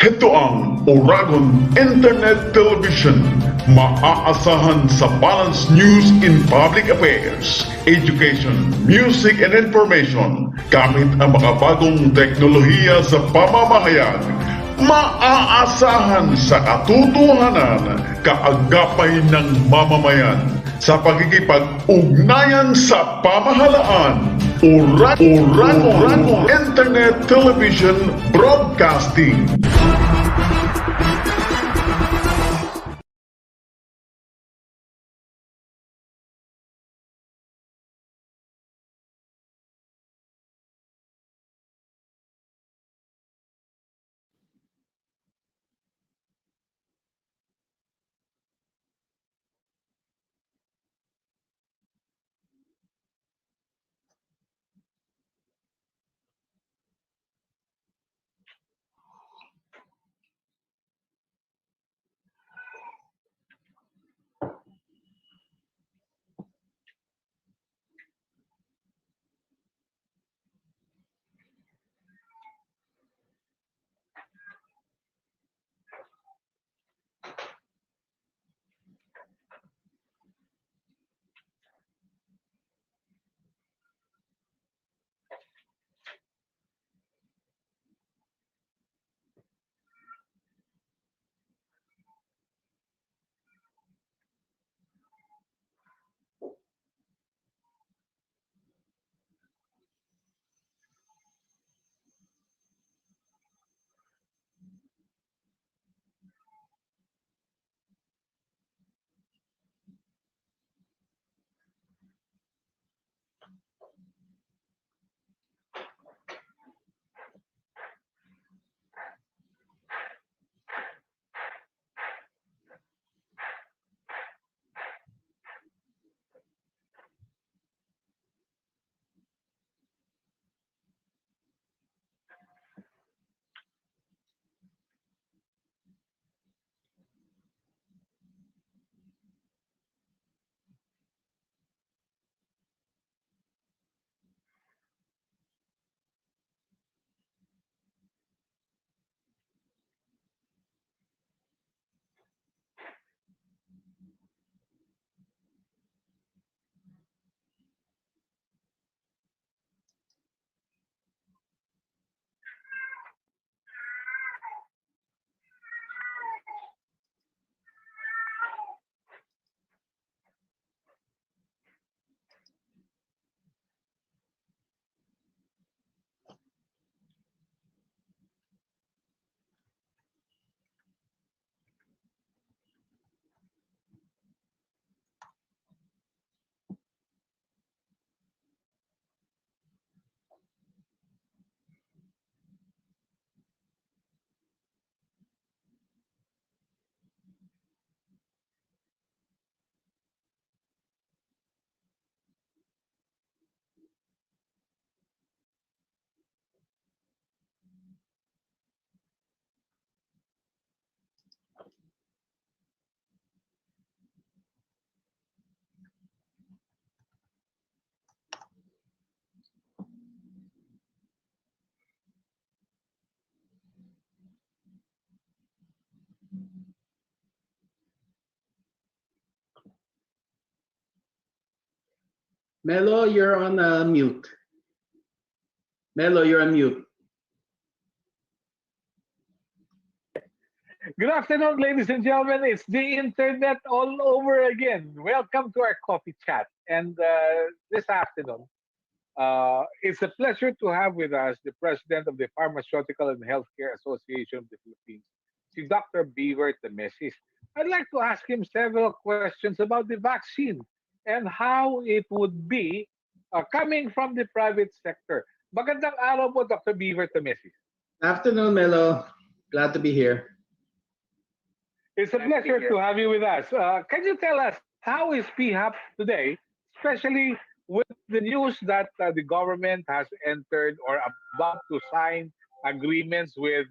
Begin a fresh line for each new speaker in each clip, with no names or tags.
Ito ang Oragon Internet Television. Maaasahan sa balanced news in public affairs, education, music and information gamit ang mga bagong teknolohiya sa pamamahayag. Maaasahan sa katotohanan, kaagapay ng mamamayan sa pagkikipag-ugnayan sa pamahalaan. Oragon Internet Television Broadcasting.
Melo, you're on mute. Melo, you're on mute.
Good afternoon, ladies and gentlemen. It's the internet all over again. Welcome to our coffee chat. And this afternoon, it's a pleasure to have with us the president of the Pharmaceutical and Healthcare Association of the Philippines, si Dr. Beaver Tamesis. I'd like to ask him several questions about the vaccine and how it would be coming from the private sector. Magandang araw po, Dr. Beaver Tamesis.
Afternoon, Melo. Glad to be here.
It's a pleasure to have you with us. Can you tell us how is PHAP today, especially with the news that the government has entered or about to sign agreements with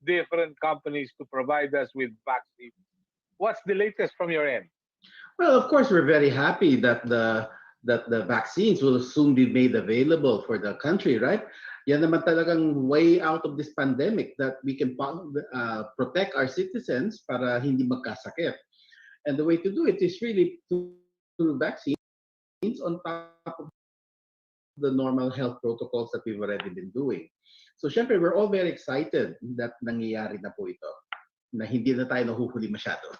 different companies to provide us with vaccines? What's the latest from your end?
Well, of course, we're very happy that the vaccines will soon be made available for the country, right? Yan naman talagang way out of this pandemic that we can protect our citizens para hindi magkasakit. And the way to do it is really through vaccines on top of the normal health protocols that we've already been doing. So syempre, we're all very excited that nangyayari na po ito, na hindi na tayo nahuhuli masyado.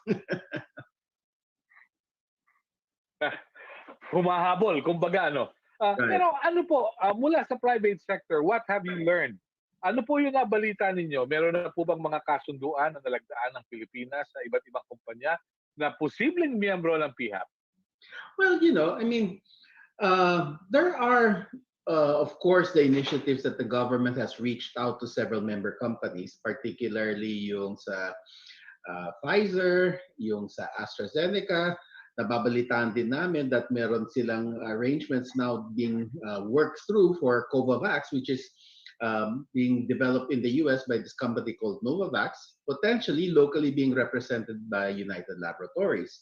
Humahabol, kumbaga, ano.
Right.
Pero ano po, mula sa private sector, what have you learned? Ano po yung nabalita ninyo? Meron na po bang mga kasunduan na nalagdaan ng Pilipinas sa iba't ibang kumpanya na posibleng miyembro ng PHAP?
Well, I mean, there are, of course, the initiatives that the government has reached out to several member companies, particularly yung sa Pfizer, yung sa AstraZeneca. Nababalitaan din namin that meron silang arrangements now being worked through for Covavax, which is being developed in the US by this company called Novavax, potentially locally being represented by United Laboratories.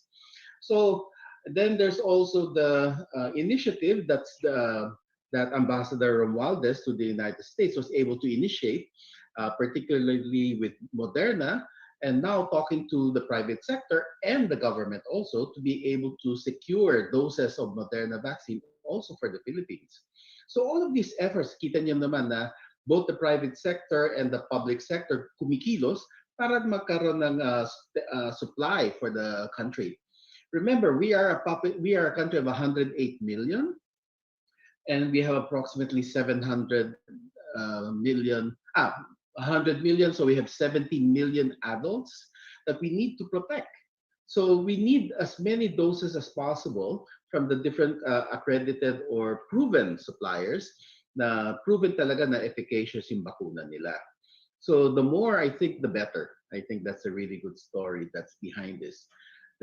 So then there's also the initiative that Ambassador Romualdez to the United States was able to initiate, particularly with Moderna, and now talking to the private sector and the government also to be able to secure doses of Moderna vaccine also for the Philippines. So all of these efforts, kita niyo naman na both the private sector and the public sector kumikilos para magkaroon ng supply for the country. Remember, we are a country of 108 million, and we have approximately 700 million. 100 million, so we have 70 million adults that we need to protect. So we need as many doses as possible from the different accredited or proven suppliers na proven talaga na efficacious yung bakuna nila. So the more, I think, the better. I think that's a really good story that's behind this.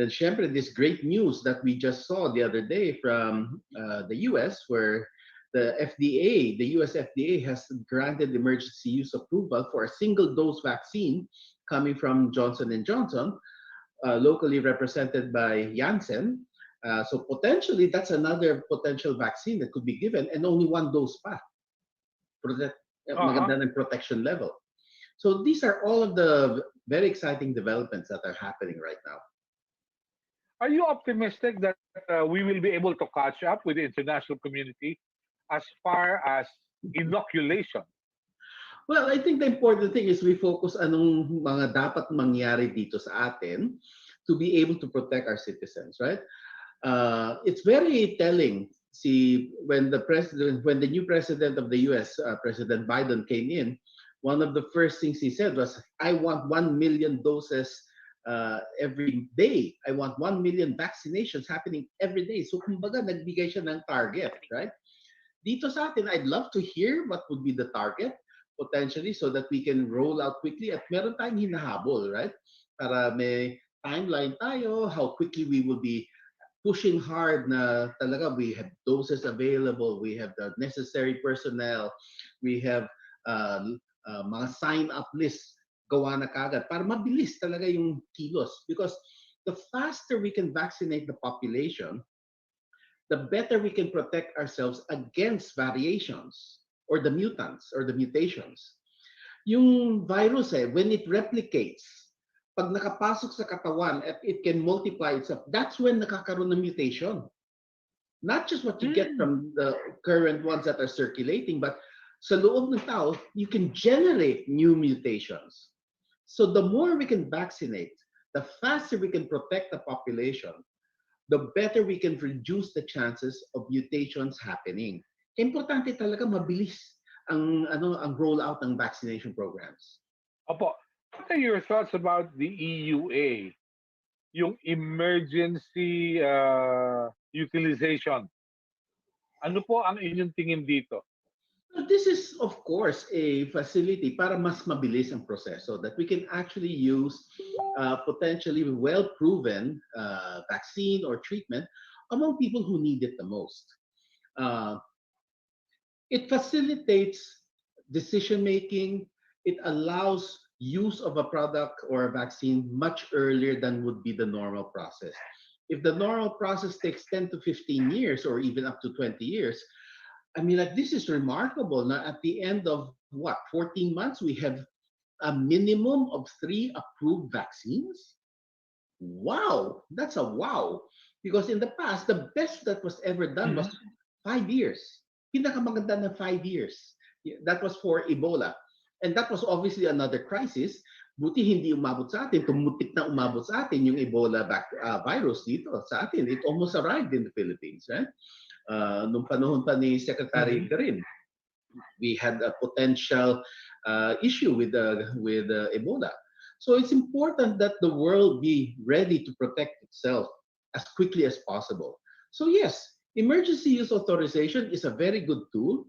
Then syempre, this great news that we just saw the other day from the US, where the FDA, the US FDA, has granted emergency use approval for a single-dose vaccine coming from Johnson & Johnson, locally represented by Janssen. So potentially, that's another potential vaccine that could be given, and only one dose pa. Maganda ng protection level. So these are all of the very exciting developments that are happening right now.
Are you optimistic that we will be able to catch up with the international community as far as inoculation?
Well, I think the important thing is we focus anong mga dapat mangyari dito sa atin to be able to protect our citizens, right? It's very telling. See, when the new president of the US, President Biden, came in, one of the first things he said was, "I want 1 million doses every day. I want 1 million vaccinations happening every day." So kumbaga nagbigay siya ng target, right? Dito sa atin, I'd love to hear what would be the target potentially so that we can roll out quickly at meron tayong hinahabol, right? Para may timeline tayo, how quickly we will be pushing hard na talaga we have doses available, we have the necessary personnel, we have mga sign-up list gawa na kagad para mabilis talaga yung kilos. Because the faster we can vaccinate the population, the better we can protect ourselves against variations or the mutants or the mutations. Yung virus, when it replicates, pag nakapasok sa katawan at it can multiply itself, that's when nakakaroon ng mutation. Not just what you get from the current ones that are circulating, but sa loob ng tao, you can generate new mutations. So the more we can vaccinate, the faster we can protect the population, the better we can reduce the chances of mutations happening. Importante talaga mabilis ang rollout ng vaccination programs.
Opo, what are your thoughts about the EUA, yung emergency utilization? Ano po ang inyong tingin dito?
This is, of course, a facility para mas mabilis ang proseso that we can actually use potentially well-proven vaccine or treatment among people who need it the most. It facilitates decision-making. It allows use of a product or a vaccine much earlier than would be the normal process. If the normal process takes 10 to 15 years or even up to 20 years, I mean, like, this is remarkable. Now, at the end of what, 14 months, we have a minimum of 3 approved vaccines. Wow, that's a wow. Because in the past, the best that was ever done was
Mhm.
5 years. Pinakamaganda ng 5 years. That was for Ebola. And that was obviously another crisis. Buti hindi umabot sa atin. Tumutik na umabot sa atin yung Ebola virus dito sa atin. It almost arrived in the Philippines. Right? Nung panahon pa ni Secretary
Mhm.
Garin, we had a potential issue with Ebola. So it's important that the world be ready to protect itself as quickly as possible. So yes, emergency use authorization is a very good tool.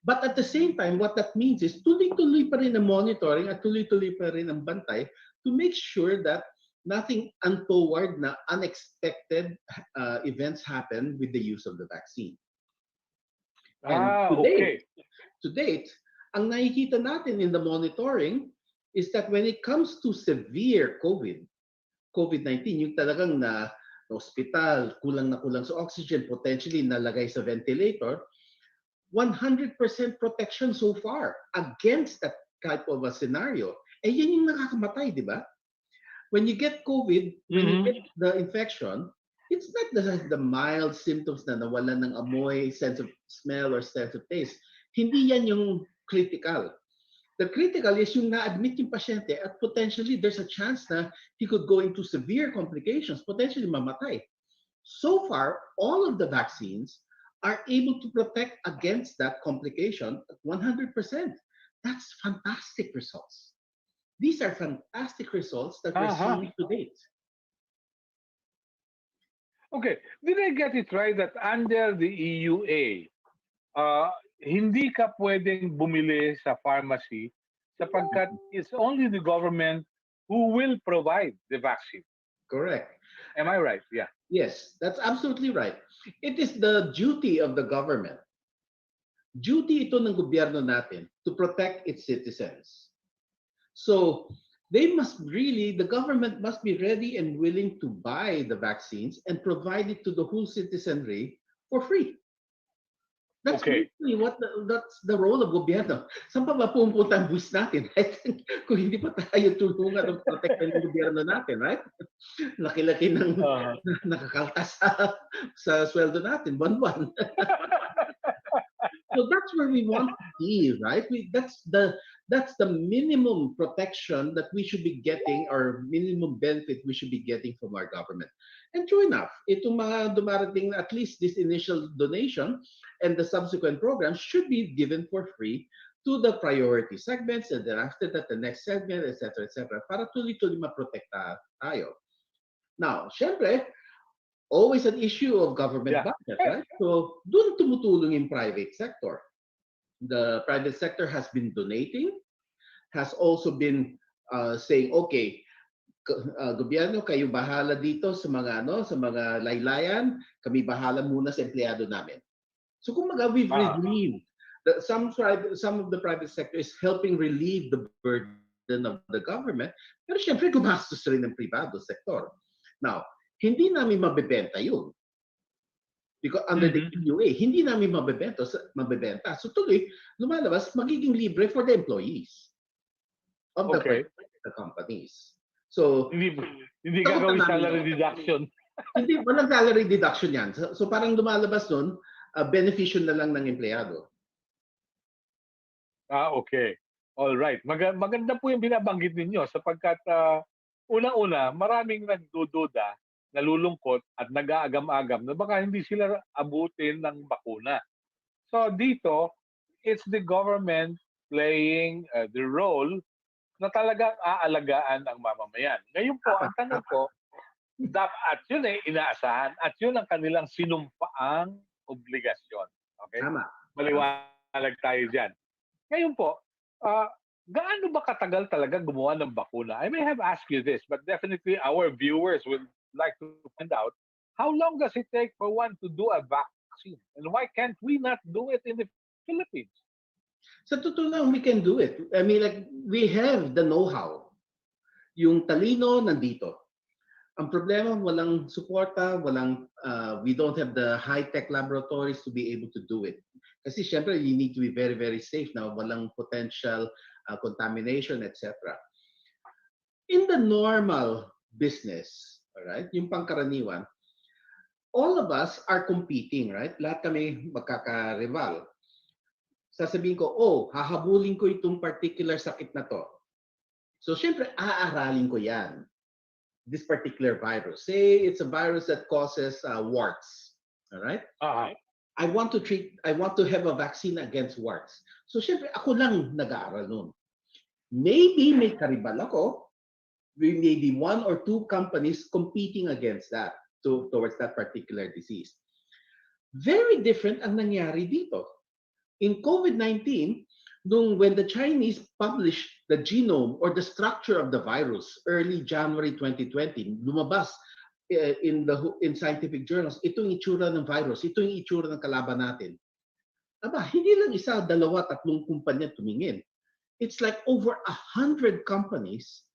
But at the same time, what that means is tuloy-tuloy pa rin ang monitoring at tuloy-tuloy pa rin ang bantay to make sure that nothing untoward na unexpected events happen with the use of the vaccine. And
Ah, okay.
to date, ang nakikita natin in the monitoring is that when it comes to severe COVID-19, yung talagang na hospital, kulang na kulang sa oxygen, potentially nalagay sa ventilator, 100% protection so far against that type of a scenario. Eh, yan yung nakakamatay, di ba? When you get COVID, when you get
Mhm.
the infection, it's not the mild symptoms na nawalan ng amoy, sense of smell, or sense of taste. Hindi yan yung critical. The critical is yung na-admit yung pasyente at potentially there's a chance na he could go into severe complications, potentially mamatay. So far, all of the vaccines are able to protect against that complication at 100%. That's fantastic results. These are fantastic results that we're
Aha.
seeing to date.
Okay. Did I get it right that under the EUA, hindi ka pwedeng bumili sa pharmacy sapagkat it's only the government who will provide the vaccine.
Correct.
Am I right? Yeah.
Yes, that's absolutely right. It is the duty of the government. Duty ito ng gobyerno natin to protect its citizens. So the government must be ready and willing to buy the vaccines and provide it to the whole citizenry for free. That's
Okay.
really that's the role of gobyerno. Saan pa ba pumunta ang buwis natin? Right? Kung hindi pa tayo tulungan ng protektahan ng gobyerno natin, right? Laki-laki ng
Uh-huh.
nakakaltas sa sweldo natin, buwan-buwan. So that's where we want to be, right? That's the minimum protection that we should be getting, or minimum benefit we should be getting from our government. And true enough, itong mga dumarating, at least this initial donation and the subsequent programs should be given for free to the priority segments, and then after that, the next segment, etc., para tuloy-tuloy maprotekta tayo. Now, syempre, always an issue of government
Yeah.
budget, right? So, dun tumutulong yung private sector. The private sector has been donating, has also been saying, okay, gobyerno, kayo bahala dito sa mga laylayan, kami bahala muna sa empleyado namin. So kumbaga, we've
Ah.
relieved some of the private sector is helping relieve the burden of the government, pero syempre gumastos rin ng privado sector. Now, hindi namin mabebenta yun. Because under the
Mhm.
EUA, hindi namin mabebenta. So tuloy, lumalabas, magiging libre for the employees of the
Okay.
companies. So,
Hindi hindi
sagutan
gagawin
namin
salary
yun.
deduction.
Hindi, walang salary deduction yan. So parang lumalabas nun, beneficial na lang ng empleyado.
Ah, okay. All right. Maganda po yung binabanggit ninyo sapagkat una-una, maraming nagdududa, nalulungkot at nag-aagam-agam na baka hindi sila abutin ng bakuna. So dito, it's the government playing the role na talagang aalagaan ang mamamayan. Ngayon po, ang tanong ko, at yun ay inaasahan at yun ang kanilang sinumpaang obligasyon. Okay?
Tama.
Maliwanag tayo dyan. Ngayon po, ah, gaano ba katagal talaga gumawa ng bakuna? I may have asked you this, but definitely our viewers would like to find out, how long does it take for one to do a vaccine? And why can't we not do it in the Philippines?
Sa totoo lang, we can do it. I mean, like, we have the know-how. Yung talino nandito. Ang problema, walang suporta, we don't have the high-tech laboratories to be able to do it. Kasi syempre, you need to be very, very safe now. Walang potential contamination, etc. In the normal business, all right, yung pangkaraniwan, all of us are competing, right? Lahat kami magkaka-rival. Sasabihin ko, hahabulin ko itong particular sakit na to. So, syempre, aaralin ko yan. This particular virus. Say it's a virus that causes warts. All right? I want to have a vaccine against warts. So, syempre, ako lang nag-aaral nun. Maybe may karibal ako. Maybe one or two companies competing against that towards that particular disease. Very different ang nangyari dito. In COVID-19, when the Chinese published the genome or the structure of the virus early January 2020, lumabas in scientific journals, itong itsura ng virus, itong itsura ng kalaban natin. Aba, hindi lang isa, dalawa, tatlong kumpanya tumingin. It's like over 100 companies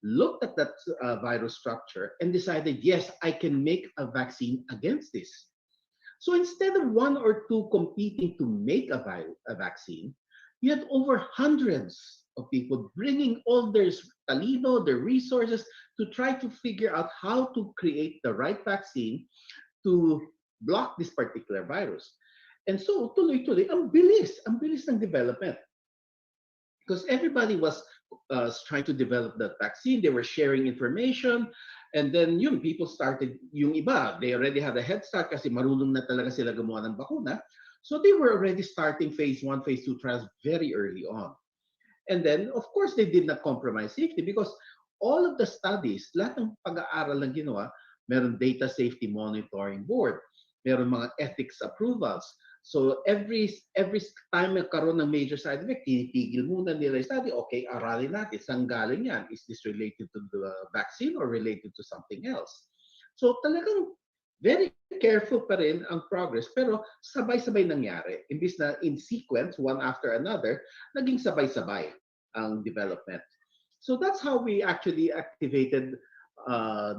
looked at that virus structure and decided, yes, I can make a vaccine against this. So instead of one or two competing to make a vaccine, you had over hundreds of people bringing all their talino, their resources to try to figure out how to create the right vaccine to block this particular virus. And so, tuloy-tuloy, ang bilis ng development. Because everybody was trying to develop that vaccine. They were sharing information. And then people started, yung iba, they already had a head start kasi marunong na talaga sila gumawa ng bakuna. So they were already starting phase 1, phase 2 trials very early on. And then, of course, they did not compromise safety because all of the studies, lahat ng pag-aaral lang ginawa, meron data safety monitoring board, meron mga ethics approvals. So every time nagkaroon ng major side effect, tinitigil muna nila yung study. Okay, aralin natin, saan galing yan? Is this related to the vaccine or related to something else? So talagang very careful pa rin ang progress, pero sabay-sabay nangyari. Imbis na in sequence, one after another, naging sabay-sabay ang development. So that's how we actually activated,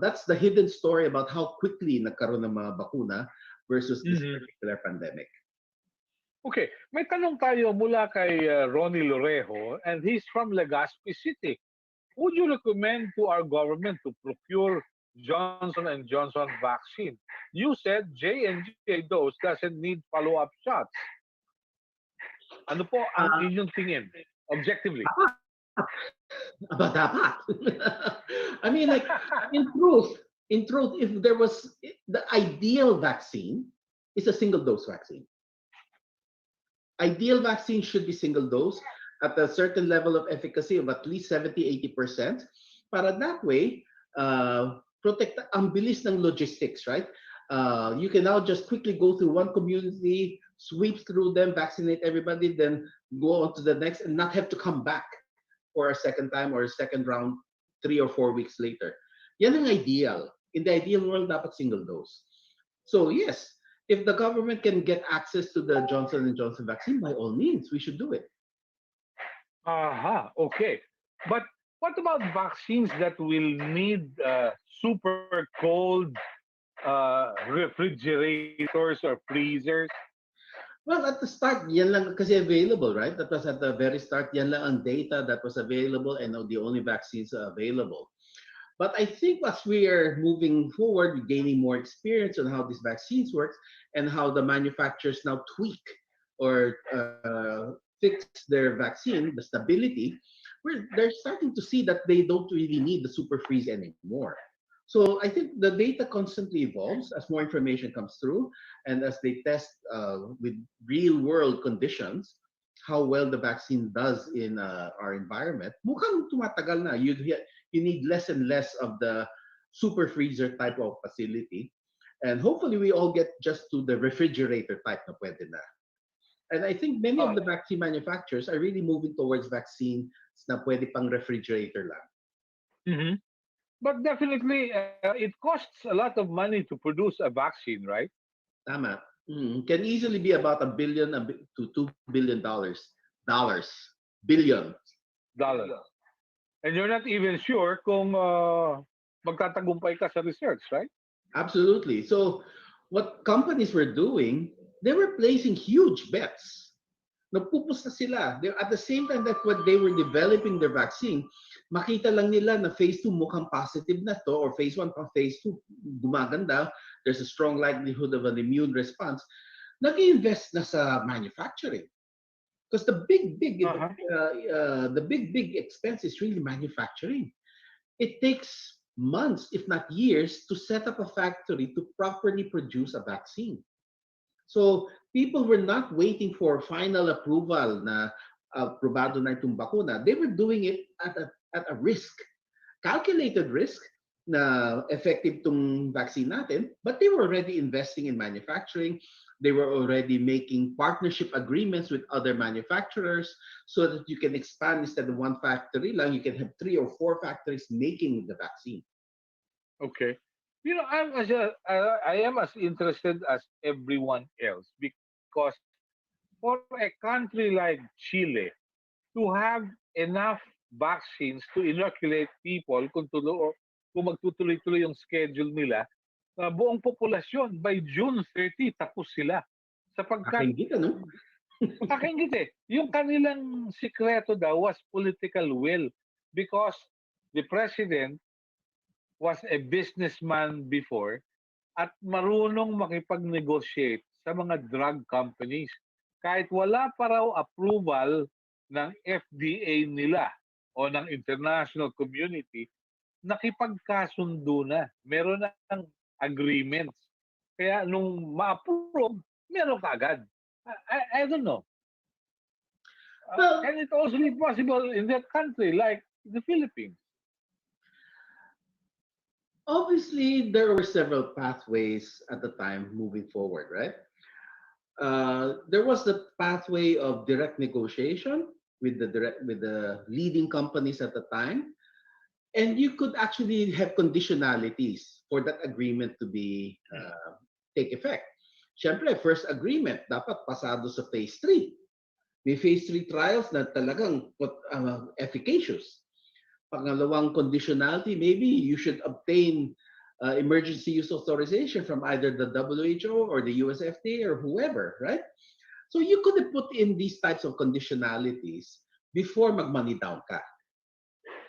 that's the hidden story about how quickly nagkaroon ng mga bakuna versus this particular pandemic.
Okay, may tanong tayo mula kay Ronnie Lorejo, and he's from Legazpi City. Would you recommend to our government to procure Johnson & Johnson vaccine? You said J&J dose doesn't need follow-up shots. Ano po ang inyong tingin, objectively?
Dapat. I mean, like, in truth, if there was, the ideal vaccine is a single-dose vaccine. Ideal vaccine should be single dose at a certain level of efficacy of at least 70-80%. Para that way, protect ang bilis ng logistics, right? You can now just quickly go through one community, sweep through them, vaccinate everybody, then go on to the next and not have to come back for a second time or a second round 3 or 4 weeks later. Yan ang ideal. In the ideal world, dapat single dose. So yes, if the government can get access to the Johnson & Johnson vaccine, by all means, we should do it.
Okay. But what about vaccines that will need super cold refrigerators or freezers?
Well, at the start, yan lang kasi available, right? That was at the very start, yan lang ang data that was available and the only vaccines available. But I think as we are moving forward, gaining more experience on how these vaccines work and how the manufacturers now tweak or fix their vaccine, the stability, they're starting to see that they don't really need the super freeze anymore. So I think the data constantly evolves as more information comes through and as they test with real world conditions how well the vaccine does in our environment. Mukhang tumatagal na. You need less and less of the super freezer type of facility. And hopefully we all get just to the refrigerator type na pwede na. And I think many of the vaccine manufacturers are really moving towards vaccine na pwede pang refrigerator lang.
Mm-hmm. But definitely, it costs a lot of money to produce a vaccine, right?
Tama. Can easily be about $1 billion to $2 billion. Billion.
Dollars. And you're not even sure kung magtatagumpay ka sa research, right?
Absolutely. So what companies were doing, they were placing huge bets. Nagpupusta sila. At the same time that when they were developing their vaccine, makita lang nila na phase 2 mukhang positive na to, or phase 1 pa phase 2 gumaganda, there's a strong likelihood of an immune response, nag-invest na sa manufacturing. Because
Uh-huh.
the big expense is really manufacturing. It takes months, if not years, to set up a factory to properly produce a vaccine. So people were not waiting for final approval na aprobado na itong bakuna. They were doing it at a risk, calculated risk na effective tong vaccine natin, but they were already investing in manufacturing. They were already making partnership agreements with other manufacturers so that you can expand instead of one factory lang, you can have 3 or 4 factories making the vaccine.
Okay. I am as interested as everyone else because for a country like Chile to have enough vaccines to inoculate people kung magtutuloy-tuloy yung schedule nila, buong populasyon by June 30 tapos sila. Sapagkat
Nakakaingit, ano?
nakakaingit yung kanilang sikreto daw was political will because the president was a businessman before at marunong makipag-negotiate sa mga drug companies. Kahit wala pa raw approval ng FDA nila o ng international community, nakipagkasundo na. Meron ng agreements. Kaya nung ma-approve, meron kaagad. I don't know.
Well,
Can it also be possible in that country like the Philippines?
obviously, there were several pathways at the time moving forward, right? There was the pathway of direct negotiation with the leading companies at the time, and you could actually have conditionalities for that agreement to be take effect. Siyempre, first agreement, dapat pasado sa phase 3. May phase 3 trials na talagang efficacious. Pangalawang conditionality, maybe you should obtain emergency use authorization from either the WHO or the US FDA or whoever, right? So you could have put in these types of conditionalities before mag-money down ka.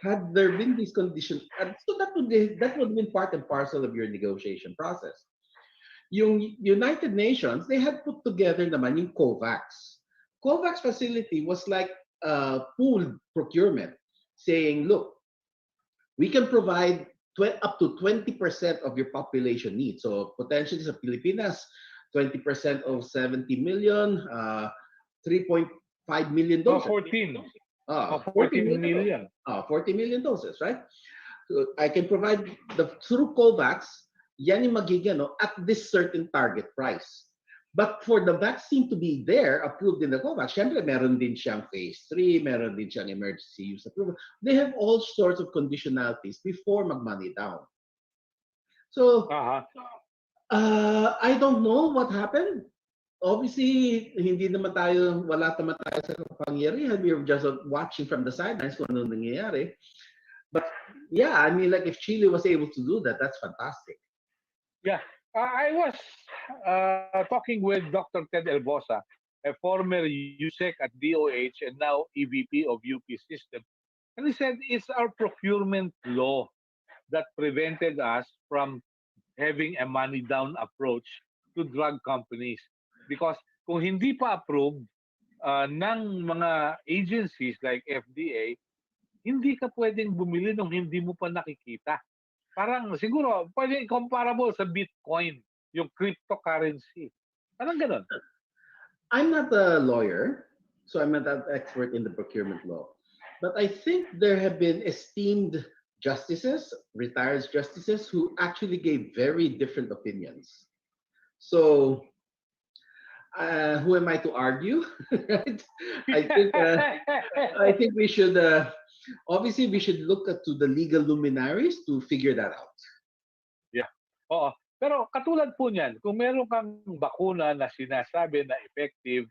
Had there been these conditions, so that would have been part and parcel of your negotiation process. Yung United Nations, they had put together naman yung COVAX. COVAX facility was like pooled procurement, saying, look, we can provide up to 20% of your population needs. So potentially sa Pilipinas, 20% of 70 million, 3.5 million doses.
14.
40
14 million.
40 million doses, right? So I can provide through COVAX, yan yung magiging at this certain target price. But for the vaccine to be there, approved in the COVAX, syempre meron din siyang phase 3, meron din siyang emergency use approval. They have all sorts of conditionalities before mag-money down. So, I don't know what happened. Obviously, wala naman tayo sa kapangyarihan. We were just watching from the sidelines kung ano nangyayari. But yeah, I mean, like if Chile was able to do that, that's fantastic.
Yeah. I was talking with Dr. Ted Elbosa, a former USEC at DOH and now EVP of UP System. And he said it's our procurement law that prevented us from having a money down approach to drug companies. Because kung hindi pa approved ng mga agencies like FDA, hindi ka pwedeng bumili nung hindi mo pa nakikita. Parang siguro pwede comparable sa Bitcoin, yung cryptocurrency. Parang ganun.
I'm not a lawyer, so I'm not an expert in the procurement law. But I think there have been esteemed justices, retired justices, who actually gave very different opinions. So, who am I to argue? Right? I think we should obviously we should look to the legal luminaries to figure that out.
Yeah. Oo. Pero katulad po niyan, kung meron kang bakuna na sinasabi na effective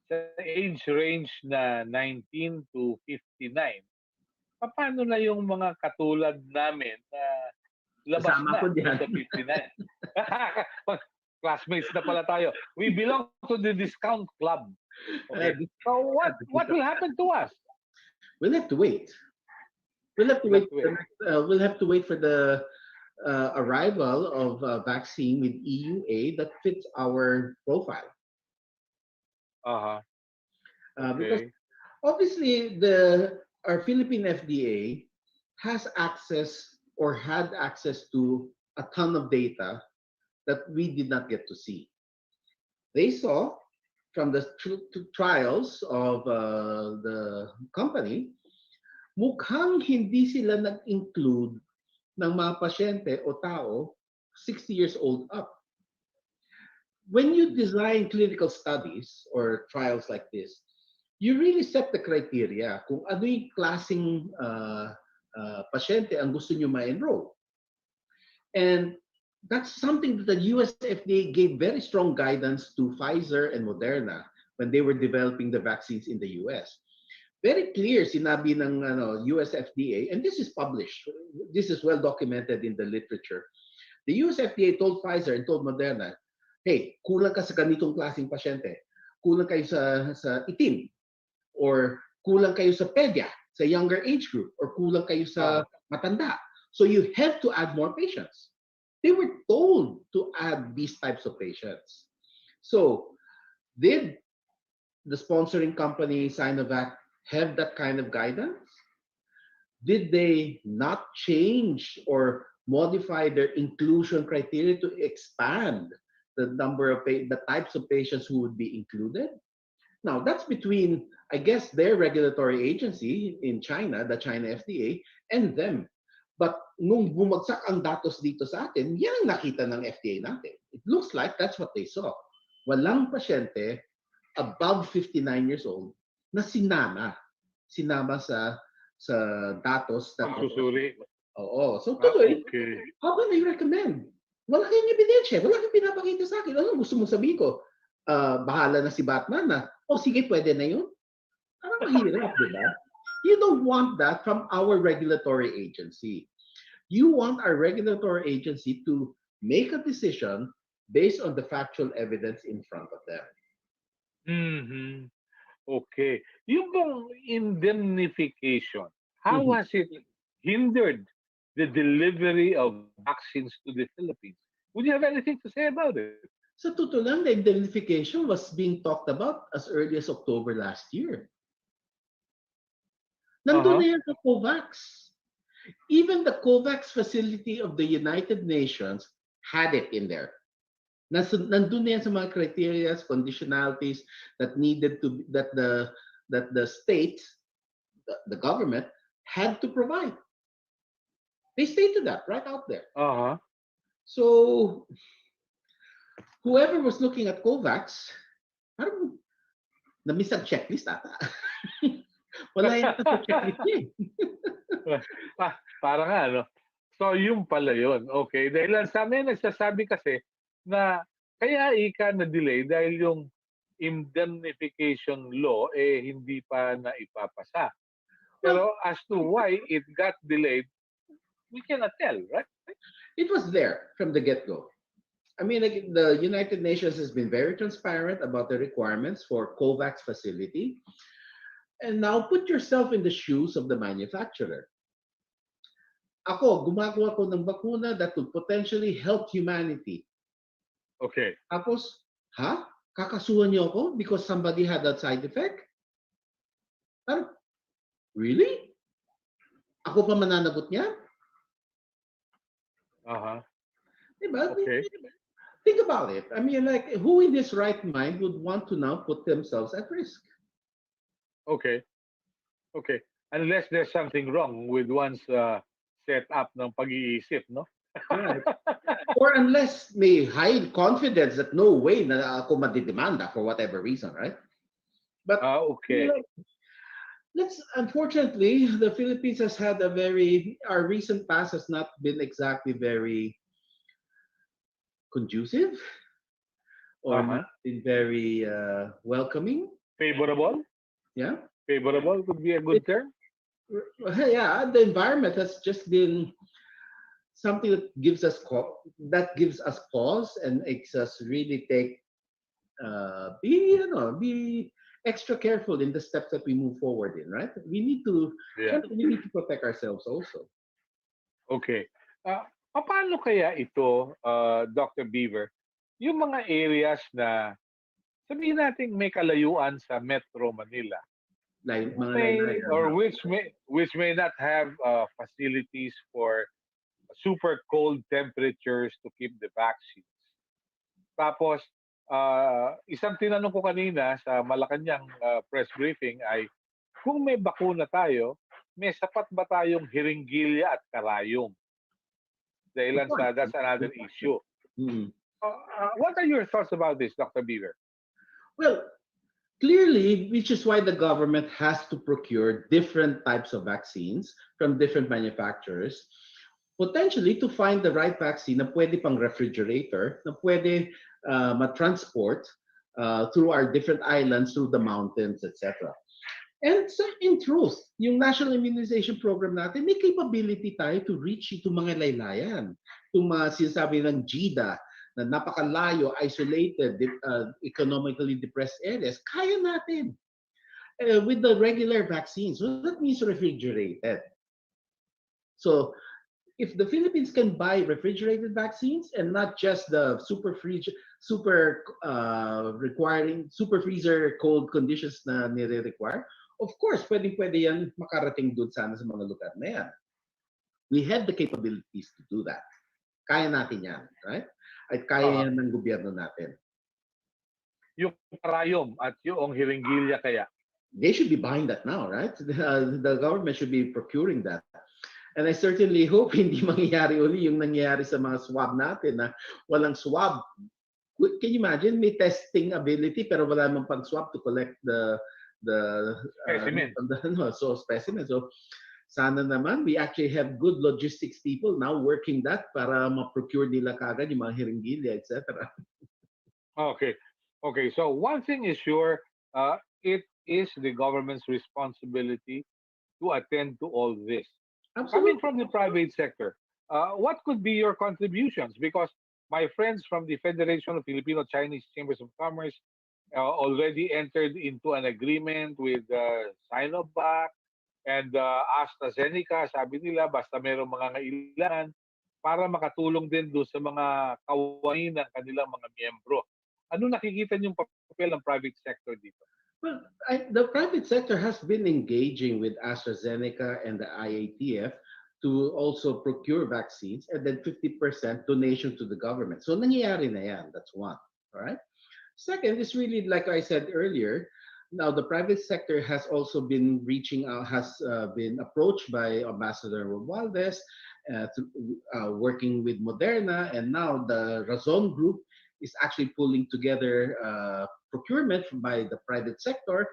sa age range na 19 to 59, paano na yung mga katulad namin na labas
Kasama
na
ko
doon
dyan.
sa 59. Classmates na pala tayo. We belong to the discount club. Okay. So what will happen to us?
We'll have to wait. We'll have to
We'll have
wait.
to wait.
We'll have to wait for the arrival of a vaccine with EUA that fits our profile.
Uh-huh.
Because
Okay.
obviously, our Philippine FDA has access or had access to a ton of data that we did not get to see. They saw from the trials of the company, mukhang hindi sila nag-include ng mga pasyente o tao 60 years old up. When you design clinical studies or trials like this, you really set the criteria kung ano yung klaseng pasyente ang gusto nyo ma-enroll. And that's something that the US FDA gave very strong guidance to Pfizer and Moderna when they were developing the vaccines in the US. Very clear sinabi ng US FDA, and this is published, this is well documented in the literature. The US FDA told Pfizer and told Moderna, hey, kulang ka sa ganitong klaseng pasyente. Kulang kayo sa itim. Or kulang kayo sa pedya, sa younger age group. Or kulang kayo sa matanda. So you have to add more patients. They were told to add these types of patients. So did the sponsoring company Sinovac have that kind of guidance? Did they not change or modify their inclusion criteria to expand the number of the types of patients who would be included? Now, that's between, I guess, their regulatory agency in China, the China FDA, and them. But nung bumagsak ang datos dito sa atin, yan ang nakita ng FDA natin. It looks like that's what they saw. Walang pasyente above 59 years old na sinama sa datos na
Pagsusuri.
Oo. So tuloy,
Okay.
how can I recommend? Wala kayong ebidensya. Wala kayong pinapakita sa akin. Ano gusto mong sabihin ko? Bahala na si Batman na, sige, pwede na yun. Parang mahirap, di ba? You don't want that from our regulatory agency. You want our regulatory agency to make a decision based on the factual evidence in front of them.
Mm-hmm. Okay. Yung bang indemnification, how has it hindered the delivery of vaccines to the Philippines? Would you have anything to say about it?
Sa totoo lang, the indemnification was being talked about as early as October last year. Nandun na yan sa COVAX. Even the COVAX facility of the United Nations had it in there. Nandun na yan sa mga criteria, conditionalities that needed to that the states, the government had to provide. They stated that right out there. So whoever was looking at COVAX, parang na-miss ang checklist ata. Wala yata sa checklist niya.
Parang ano. So yung pala yun. Okay. Dahil sa amin nagsasabi kasi na kaya na-delay dahil yung indemnification law hindi pa naipapasa. Pero as to why it got delayed, we cannot tell, right?
It was there from the get-go. I mean, the United Nations has been very transparent about the requirements for COVAX facility. And now put yourself in the shoes of the manufacturer. Ako, gumagawa ko ng bakuna that would potentially help humanity.
Okay.
Tapos, kakasuhan niyo ako because somebody had that side effect? Parang, really? Ako pa mananagot niya? Diba?
Okay.
Think about it. I mean, like, who in his right mind would want to now put themselves at risk?
Okay. Okay. Unless there's something wrong with one's setup ng pag-iisip, no?
Right. Or unless may high confidence that no way na ako madidemanda for whatever reason, right? But
okay.
Unfortunately, the Philippines has had our recent past has not been exactly very conducive or not been very welcoming.
Favorable?
Yeah.
Favorable would be a good term.
Yeah, the environment has just been something that gives us pause and makes us really be extra careful in the steps that we move forward in, right?
Yeah.
Syempre, we need to protect ourselves also.
Okay. Ah, paano kaya ito, Dr. Beaver, yung mga areas na sabihin natin may kalayuan sa Metro Manila,
Mga
may
laylayan.
or which may not have facilities for super cold temperatures to keep the vaccines. Tapos, isang tinanong ko kanina sa Malacanang press briefing ay kung may bakuna tayo, may sapat ba tayong hiringgilya at karayom? Dahilan sa that's another issue.
Mhm.
What are your thoughts about this, Dr. Beaver?
Well, clearly, which is why the government has to procure different types of vaccines from different manufacturers, potentially to find the right vaccine na pwede pang refrigerator, na pwede ma-transport through our different islands, through the mountains, etc. And so, in truth, yung National Immunization Program natin, may capability tayo to reach ito mga laylayan. Itong mga sinasabi ng GIDA, na napakalayo, isolated, economically depressed areas, kaya natin with the regular vaccines. So that means refrigerated. So if the Philippines can buy refrigerated vaccines and not just the requiring super freezer cold conditions na nire-require, of course, pwede yan makarating doon sana sa mga lugar na yan. We have the capabilities to do that. Kaya natin yan, right? At kaya yan ng gobyerno natin.
Yung karayom at yung hiringgilya kaya?
They should be buying that now, right? The government should be procuring that. And I certainly hope hindi mangyayari uli yung nangyayari sa mga swab natin na walang swab. Can you imagine? May testing ability pero wala namang pang-swab to collect the
Specimen.
Specimen. So sana naman we actually have good logistics people now working that para ma-procure nila kagad yung mga hiringgilya, etc.
Okay. Okay. So one thing is sure, it is the government's responsibility to attend to all this. Coming
Absolutely.
from the private sector, what could be your contributions? Because my friends from the Federation of Filipino Chinese Chambers of Commerce already entered into an agreement with Sinovac and AstraZeneca. Sabi nila, basta mayroong mga kailangan para makatulong din doon sa mga kawain ng kanilang mga miyembro. Ano nakikita niyong papel ng private sector dito?
Well, the private sector has been engaging with AstraZeneca and the IATF to also procure vaccines and then 50% donation to the government. So nangyayari na yan. That's one. All right. Second is really, like I said earlier, now the private sector has also been reaching out, has been approached by Ambassador Romualdez, working with Moderna, and now the Razon Group is actually pulling together procurement by the private sector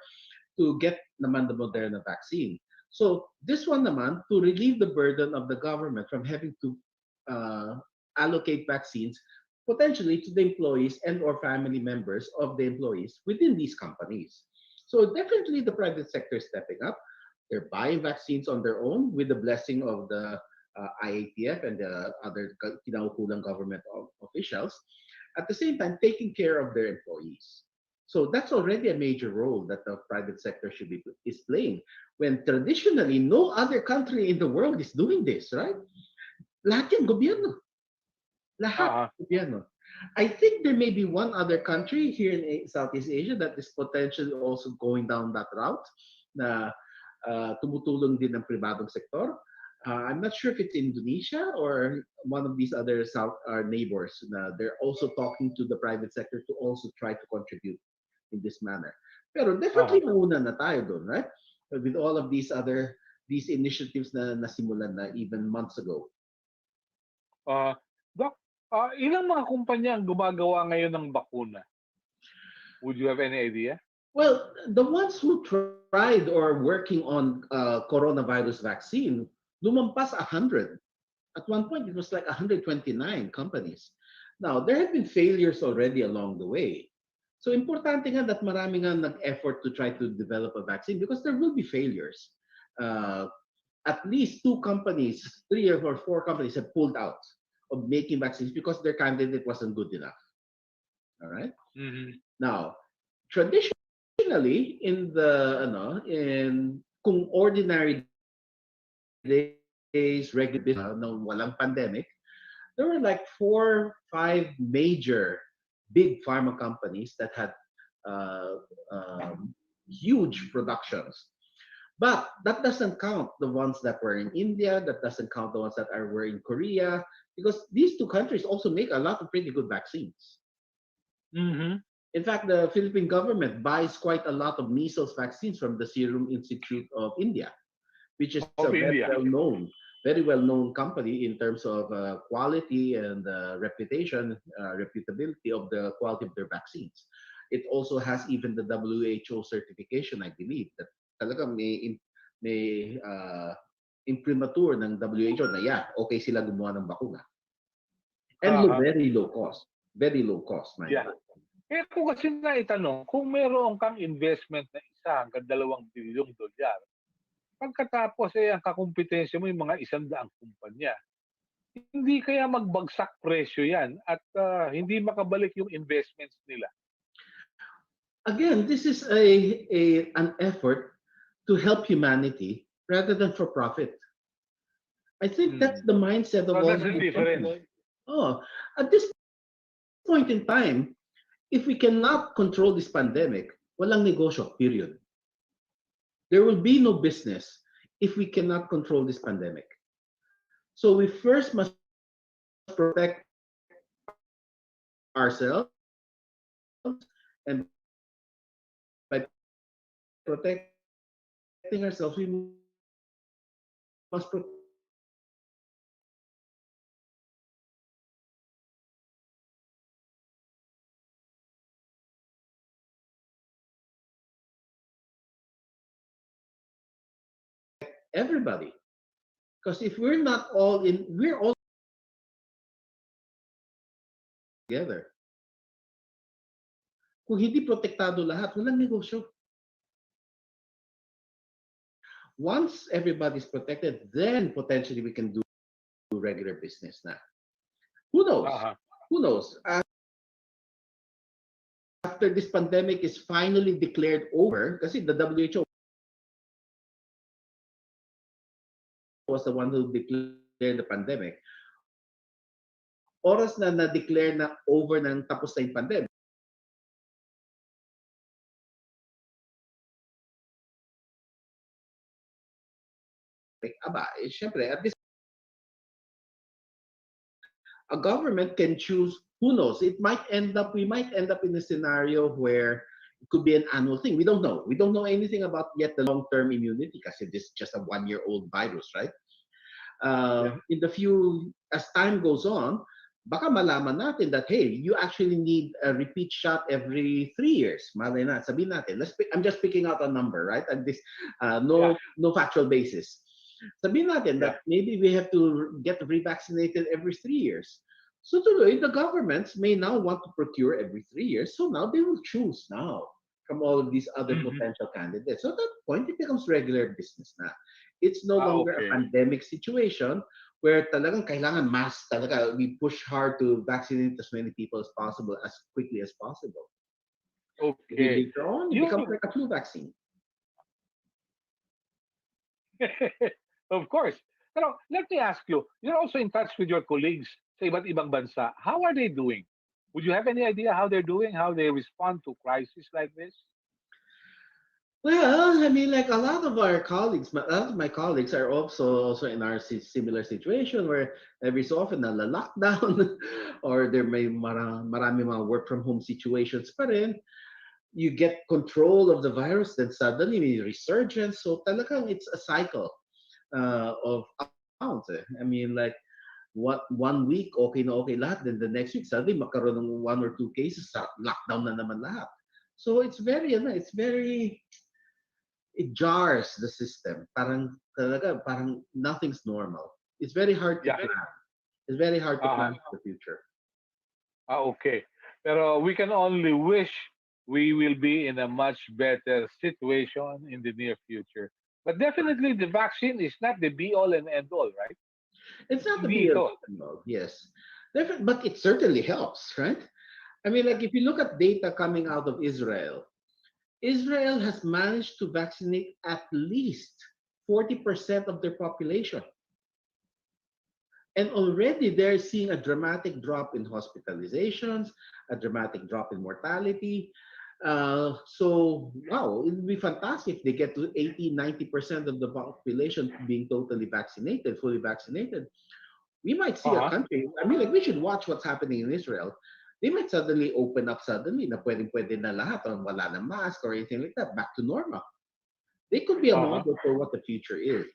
to get naman the Moderna vaccine. So this one naman, to relieve the burden of the government from having to allocate vaccines potentially to the employees and or family members of the employees within these companies. So definitely the private sector is stepping up. They're buying vaccines on their own with the blessing of the IATF and the other kinaukulang government officials. At the same time, taking care of their employees. So that's already a major role that the private sector is playing. When traditionally no other country in the world is doing this, right? Lahat yan gobyerno. Lahat gobyerno. I think there may be one other country here in Southeast Asia that is potentially also going down that route na tumutulong din ng pribadong sektor. I'm not sure if it's Indonesia or one of these other our neighbors. They're also talking to the private sector to also try to contribute in this manner. Pero definitely mauna na tayo doon, right? With all of these initiatives na nasimulan na even months ago.
Doc, ilang mga kumpanya ang gumagawa ngayon ng bakuna? Would you have any idea?
Well, the ones who tried or working on coronavirus vaccine, lumampas 100. At one point, it was like 129 companies. Now, there have been failures already along the way. So, importante nga that marami nga nag-effort to try to develop a vaccine because there will be failures. at least two companies, three or four companies have pulled out of making vaccines because their candidate wasn't good enough. All right.
Mhm.
Now, traditionally, in the kung ordinary days, regular business, no walang pandemic, there were like 4, 5 major big pharma companies that had uh, huge productions. But that doesn't count the ones that were in India. That doesn't count the ones that were in Korea, because these two countries also make a lot of pretty good vaccines.
Mhm.
In fact, the Philippine government buys quite a lot of measles vaccines from the Serum Institute of India, which is a
Of India.
very well known company in terms of quality and reputability of the quality of their vaccines. It also has even the WHO certification, I believe, that talagang may imprimatur ng WHO na yeah, okay sila gumawa ng bakuna. And
Uh-huh.
very low cost. Very low cost, mind
Yeah.
you.
Eh kung kasi naitanong, kung meron kang investment na 1 hanggang 2 bilyong dolyar, pagkatapos ang kakumpetensya mo yung mga 100 kumpanya, hindi kaya magbagsak presyo yan at hindi makabalik yung investments nila?
Again, this is an effort to help humanity rather than for profit. I think that's
Hmm.
the mindset of
So
all
that's the
these
difference.
companies. Oh, at this point in time, if we cannot control this pandemic, walang negosyo, period. There will be no business if we cannot control this pandemic. So we first must protect ourselves, and by protecting ourselves, we must everybody. Because if we're not all in, we're all together. Kung hindi protektado lahat, walang negosyo. Once everybody's protected, then potentially we can do regular business na. Who knows?
Uh-huh.
Who knows? After this pandemic is finally declared over, kasi the WHO was the one who declared the pandemic. Oras na na-declare na over ng tapos na yung pandemic, aba, syempre, at this a government can choose, who knows, we might end up in a scenario where it could be an annual thing. We don't know. We don't know anything about yet the long-term immunity because this is just a 1-year-old virus, right?
Yeah.
In the few, as time goes on, baka malaman natin that, hey, you actually need a repeat shot every 3 years. Malay na, sabihin natin, I'm just picking out a number, right? And this,
Yeah.
no factual basis. Sabihin natin
Yeah.
that maybe we have to get revaccinated every 3 years. So tuloy, the governments may now want to procure every 3 years. So now they will choose now from all of these other
Mhm.
potential candidates. So at that point, it becomes regular business na. It's no longer a
Okay.
pandemic situation where talagang kailangan mass talaga. We push hard to vaccinate as many people as possible as quickly as possible. Maybe
Okay.
later on, it becomes
You
like a flu vaccine.
of course. Pero let me ask you, you're also in touch with your colleagues sa iba't ibang bansa. How are they doing? Would you have any idea how they're doing, how they respond to crises like this?
Well, I mean, like a lot of our colleagues, a lot of my colleagues are also in our similar situation where every so often na lockdown or there may marami mga work from home situations pa rin. You get control of the virus, then suddenly may resurgence. So talagang it's a cycle of ups and downs. Eh. I mean, like what 1 week okay na okay lahat, then the next week suddenly magkaroon ng 1 or 2 cases, lockdown na naman lahat. So it's very it jars the system. Parang talaga, parang nothing's normal. It's very hard to
Yeah.
plan. It's very hard to
Uh-huh.
plan for the future.
Okay. Pero we can only wish we will be in a much better situation in the near future. But definitely the vaccine is not the be all and end all, right?
It's not the
Hindi
be all,
ito.
and all, yes. But it certainly helps, right? I mean, like if you look at data coming out of Israel, Israel has managed to vaccinate at least 40% of their population. And already they're seeing a dramatic drop in hospitalizations, a dramatic drop in mortality. So, wow, it would be fantastic if they get to 80, 90% of the population being totally vaccinated, fully vaccinated. We might see a
Uh-huh.
country, I mean, like we should watch what's happening in Israel. They might suddenly open up suddenly na pwede na lahat or wala na mask or anything like that, back to normal. They could be a
Uh-huh.
model for what the future is.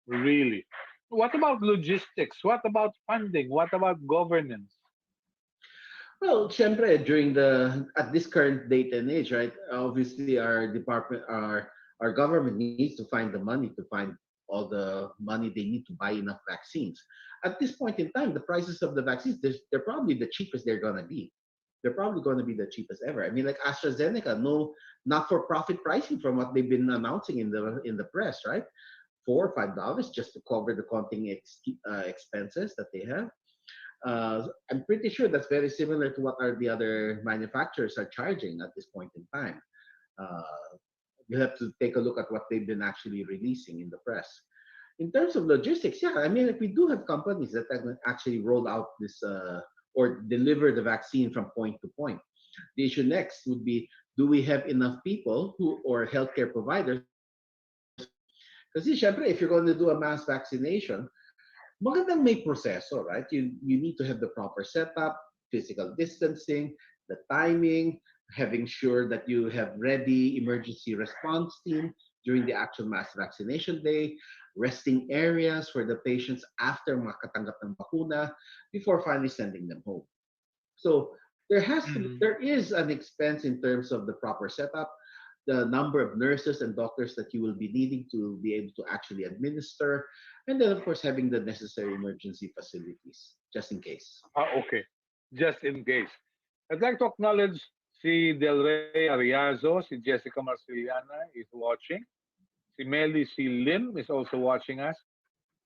Really. What about logistics? What about funding? What about governance?
Well, syempre, during the at this current date and age, right? Obviously, our government needs to find the money to find all the money they need to buy enough vaccines. At this point in time, the prices of the vaccines they're probably the cheapest they're gonna be. They're probably going to be the cheapest ever. I mean, like AstraZeneca, no, not for profit pricing from what they've been announcing in the press, right? $4 or $5 just to cover the expenses that they have. I'm pretty sure that's very similar to what are the other manufacturers are charging at this point in time. Uh, you have to take a look at what they've been actually releasing in the press. In terms of logistics, yeah, I mean, like we do have companies that can actually roll out this or deliver the vaccine from point to point. The issue next would be, do we have enough people who or healthcare providers? Because syempre, if you're going to do a mass vaccination, magandang may proseso, right? You need to have the proper setup, physical distancing, the timing, having sure that you have ready emergency response team during the actual mass vaccination day, resting areas for the patients after makatanggap ng bakuna before finally sending them home. So
Mm.
there is an expense in terms of the proper setup, the number of nurses and doctors that you will be needing to be able to actually administer, and then of course having the necessary emergency facilities just in case.
Okay. Just in case. I'd like to acknowledge si Del Rey Ariazo, si Jessica Marceliana is watching. Si Melly C. Lim is also watching us.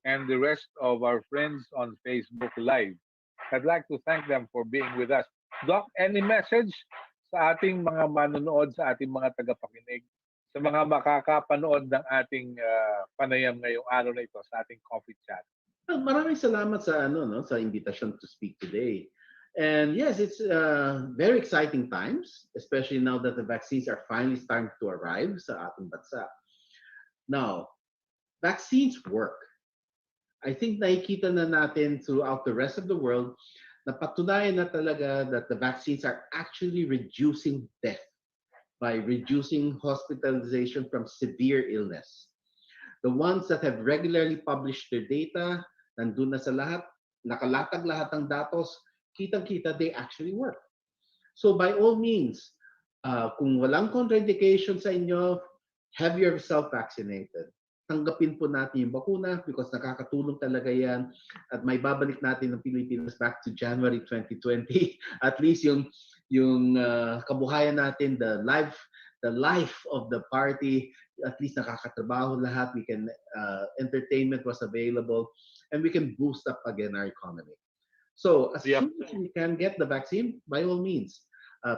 And the rest of our friends on Facebook Live. I'd like to thank them for being with us. Doc, any message sa ating mga manonood, sa ating mga tagapakinig, sa mga makakapanood ng ating panayam ngayong araw na ito sa ating coffee chat?
Well, maraming salamat sa ano no sa invitation to speak today. And yes, it's very exciting times, especially now that the vaccines are finally starting to arrive sa ating bansa. Now, vaccines work. I think nakikita na natin throughout the rest of the world na patunayan na talaga that the vaccines are actually reducing death by reducing hospitalization from severe illness. The ones that have regularly published their data, nandun na sa lahat, nakalatag lahat ng datos, kitang-kita they actually work. So by all means, kung walang contraindication sa inyo, have yourself vaccinated. Tanggapin po natin yung bakuna because nakakatulong talaga yan at may babalik natin ng Pilipinas back to January 2020. At least yung kabuhayan natin, the life of the party, at least nakakatrabaho lahat, we can entertainment was available and we can boost up again our economy. So as
Yep.
soon as we can get the vaccine, by all means,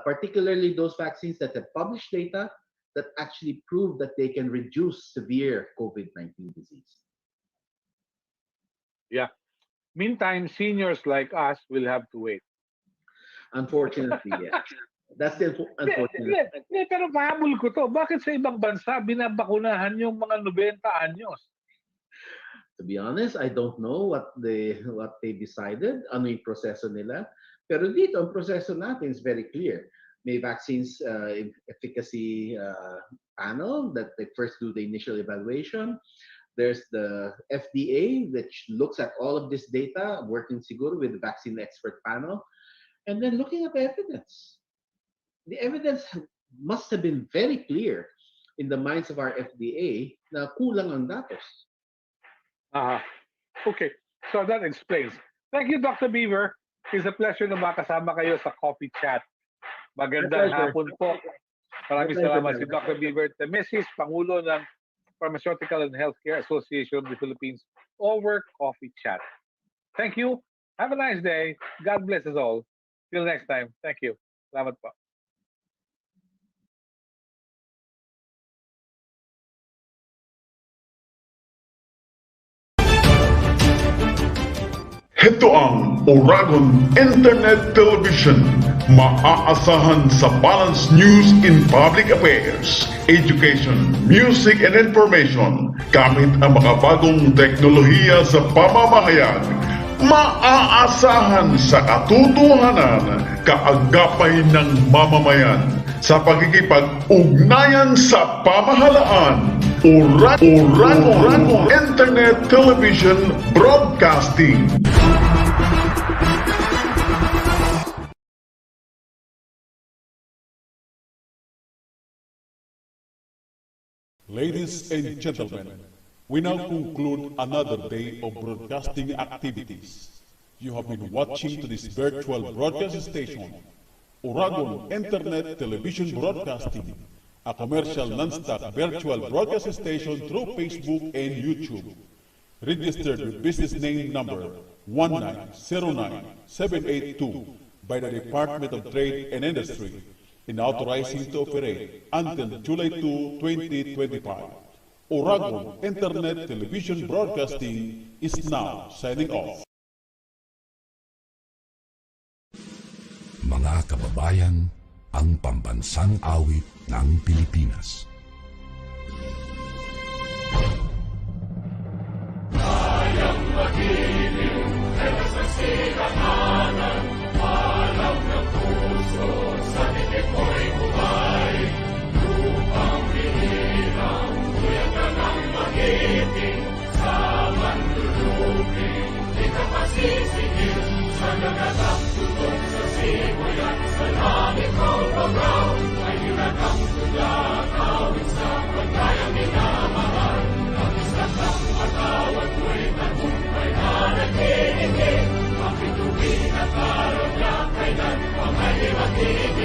particularly those vaccines that have published data that actually prove that they can reduce severe COVID-19 disease.
Yeah. Meantime, seniors like us will have to wait.
Unfortunately, yes. That's the unfortunate.
Pero pahabol ko to. Bakit sa ibang bansa binabakunahan yung mga 90 anyos?
To be honest, I don't know what they decided, ano yung proseso nila. Pero dito, ang proseso natin is very clear. May vaccines efficacy panel that they first do the initial evaluation. There's the FDA, which looks at all of this data, working siguro with the vaccine expert panel, and then looking at the evidence. The evidence must have been very clear in the minds of our FDA na kulang ang datos.
Ah, okay. So that explains. Thank you, Dr. Beaver. It's a pleasure na makasama kayo sa Coffee Chat.
My
Magandang
pleasure.
hapon po.
My
Maraming
pleasure,
salamat si
man.
Dr. Beaver Tamesis, Pangulo ng Pharmaceutical and Healthcare Association of the Philippines over Coffee Chat. Thank you. Have a nice day. God bless us all. Till next time. Thank you. Salamat po.
Heto ang Oragon Internet Television. Maaasahan sa Balance News in Public Affairs, Education, Music and Information gamit ang mga bagong teknolohiya sa pamamahayag. Maaasahan sa katotohanan, kaagapay ng mamamayan sa pagkikipag-ugnayan sa pamahalaan. Oragon Internet Television Broadcasting.
Ladies and gentlemen, we now conclude another day of broadcasting activities. You have been watching to this virtual broadcast station, Oragon Internet Television Broadcasting, a commercial non-stop virtual broadcast station through Facebook and YouTube. Registered with business name number 1909782 by the Department of Trade and Industry, and authorizing to operate until July 2, 2025. Oragon Internet Television Broadcasting is now signing off.
Mga kababayan, ang pambansang awit ng Pilipinas. Kayang magiliw, pero sa silanganan, alam ng puso, sa titik mo'y buhay. Lupang bihirang, tuyang ka ng magiting, sa mandulupin, di ka pasisigil, sa nagatang tutok sa simoy at sa langit mo babaw, ay hinagang tula, kawin sa pagkayang minamahal. Ang isang ng matawag mo'y tagumpay na naghihingi, ang bituin at araw niya kailan pang ay liwagin.